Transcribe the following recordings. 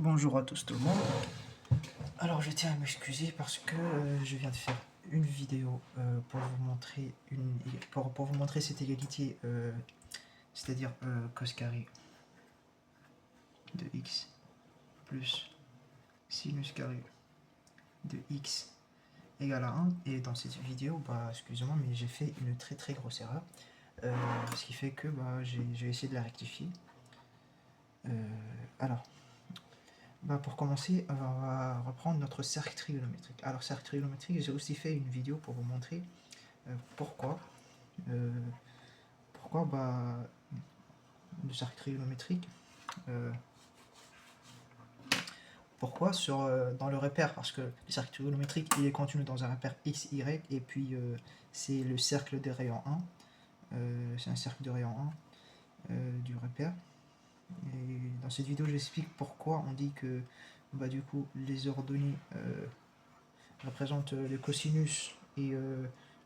Bonjour à tous tout le monde. Alors je tiens à m'excuser parce que je viens de faire une vidéo pour vous montrer pour vous montrer cette égalité, c'est-à-dire cos carré de x plus sinus carré de x égale à 1. Et dans cette vidéo, excusez-moi, mais j'ai fait une très grosse erreur, ce qui fait que j'ai essayé de la rectifier. Alors pour commencer, on va reprendre notre cercle trigonométrique. Alors, cercle trigonométrique, j'ai aussi fait une vidéo pour vous montrer pourquoi le cercle trigonométrique, pourquoi dans le repère, parce que le cercle trigonométrique il est contenu dans un repère x, y, et puis c'est le cercle des rayons 1, c'est un cercle de rayon 1 du repère. Et dans cette vidéo, j'explique pourquoi on dit que du coup les ordonnées représentent le cosinus et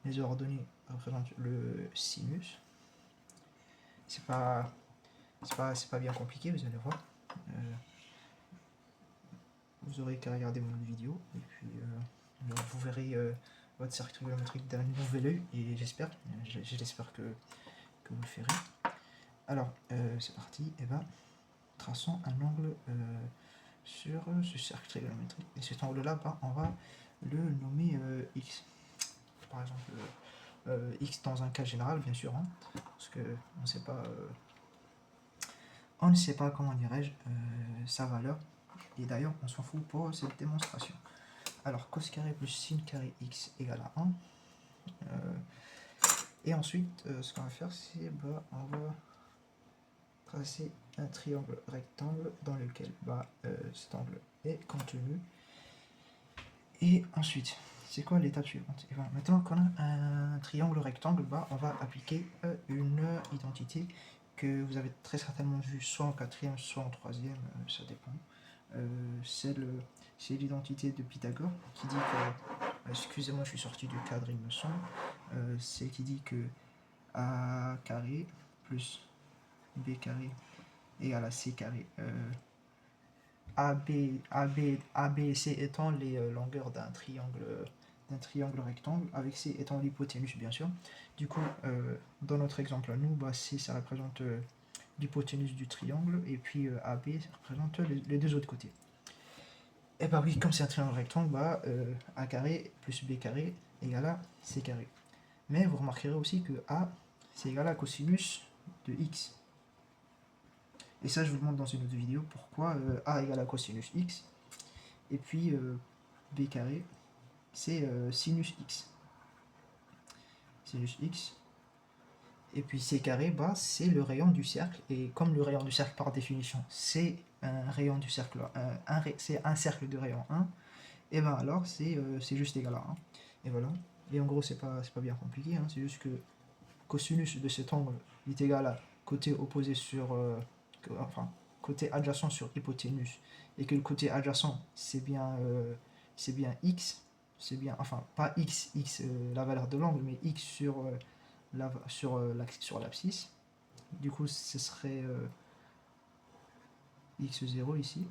les ordonnées représentent le sinus. C'est pas bien compliqué, vous allez voir. Vous aurez qu'à regarder mon vidéo et puis vous verrez votre cercle trigonométrique d'un nouvel œil, et j'espère que vous le ferez. Alors c'est parti. Et traçons un angle sur ce cercle trigonométrique, et cet angle là on va le nommer x, par exemple. X dans un cas général, bien sûr, parce que on ne sait pas comment dirais-je sa valeur, et d'ailleurs on s'en fout pour cette démonstration. Alors cos carré plus sin carré x égale à 1. Et ensuite ce qu'on va faire, c'est on va tracer un triangle rectangle dans lequel cet angle est contenu. Et ensuite, c'est quoi l'étape suivante? Et maintenant qu'on a un triangle rectangle, on va appliquer une identité que vous avez très certainement vue soit en quatrième, soit en troisième, ça dépend. C'est l'identité de Pythagore qui dit que, excusez-moi, je suis sorti du cadre, il me semble, c'est qui dit que a carré plus b carré égale à c carré. AB et C étant les longueurs d'un triangle rectangle, avec C étant l'hypoténuse, bien sûr. Du coup, dans notre exemple à nous, C ça représente l'hypoténuse du triangle, et puis AB ça représente les deux autres côtés. Et oui, comme c'est un triangle rectangle, A carré plus B carré égale à C carré. Mais vous remarquerez aussi que A c'est égal à cosinus de X. Et ça, je vous le montre dans une autre vidéo, pourquoi A égale à cosinus x, et puis B carré, c'est sinus x. Sinus x. Et puis C carré, c'est le rayon du cercle, et comme le rayon du cercle, par définition, c'est un rayon du cercle, c'est un cercle de rayon 1, et alors c'est juste égal à 1. Et voilà. Et en gros, c'est pas bien compliqué, c'est juste que cosinus de cet angle est égal à côté opposé sur... côté adjacent sur hypoténuse, et que le côté adjacent c'est bien x, c'est bien, enfin pas x la valeur de l'angle, mais x sur l'abscisse. Du coup ce serait x0 ici.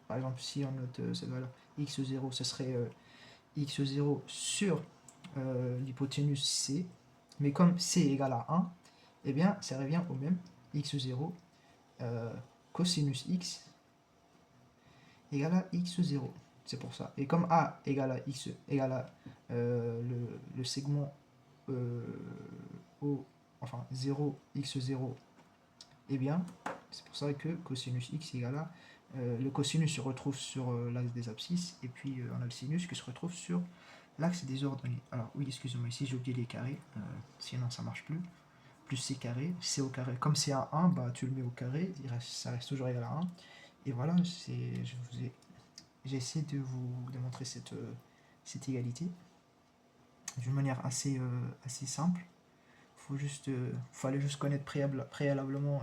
Par exemple, si on note cette valeur x0, ce serait x0 sur l'hypoténuse c, mais comme c égale à 1, et bien ça revient au même, x0 cosinus x égale à x0. C'est pour ça. Et comme a égale à x égale à le segment enfin 0 x0, et bien c'est pour ça que cosinus x égale à le cosinus se retrouve sur l'axe des abscisses, et puis on a le sinus qui se retrouve sur l'axe des ordonnées. Alors oui, excusez-moi, ici j'ai oublié les carrés, sinon ça marche plus. Plus c carré, c au carré, comme c'est à 1, tu le mets au carré, ça reste toujours égal à 1. Et voilà, j'ai essayé de vous démontrer cette égalité d'une manière assez simple. Fallait juste connaître préalablement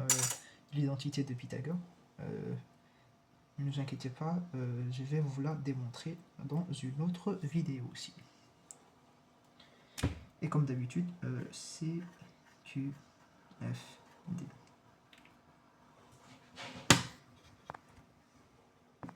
l'identité de Pythagore. Ne vous inquiétez pas, je vais vous la démontrer dans une autre vidéo aussi. Et comme d'habitude, C, Q, F, D.